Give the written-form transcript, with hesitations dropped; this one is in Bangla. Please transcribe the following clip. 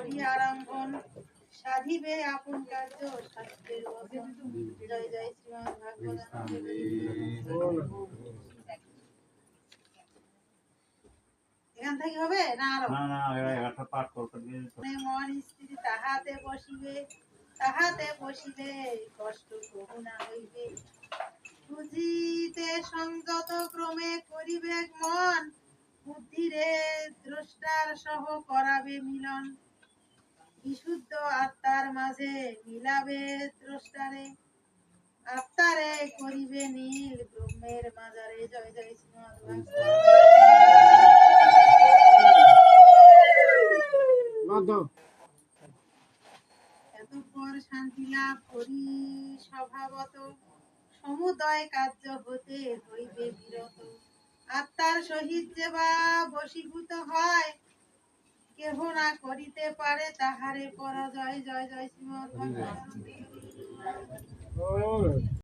করি আরম্ভন, সাধিবে আপন কার্য শাস্ত্রের বচন। জয় জয় শ্রীমদ্ ভাগবত। এখান থেকে হবে না আরো? না না, একটা পাঠ করতে দিয়ে মন স্থির তাহাতে বসিলে কষ্ট কবু না হইবে। বুঝিতে সংযত ক্রমে করিবে মন, বুদ্ধিরে দ্রষ্টার সহ করাবে মিলন। বিশুদ্ধ আত্মার মাঝে মিলাবে দ্রষ্টারে, আত্মারে করিবে নীল ব্রহ্মের মাজারে। জয় জয় শ্রীমদ্ ভাগবত। এতপর শান্তি লাভ করি স্বভাবত, সমুদয় কার্য হতে হইবে বিরত। আত্মার সহিত যে বা বশীভূত হয়, কেহ না করিতে পারে তাহারে পরাজয়। জয় জয় শ্রীমদ্ ভাগবত।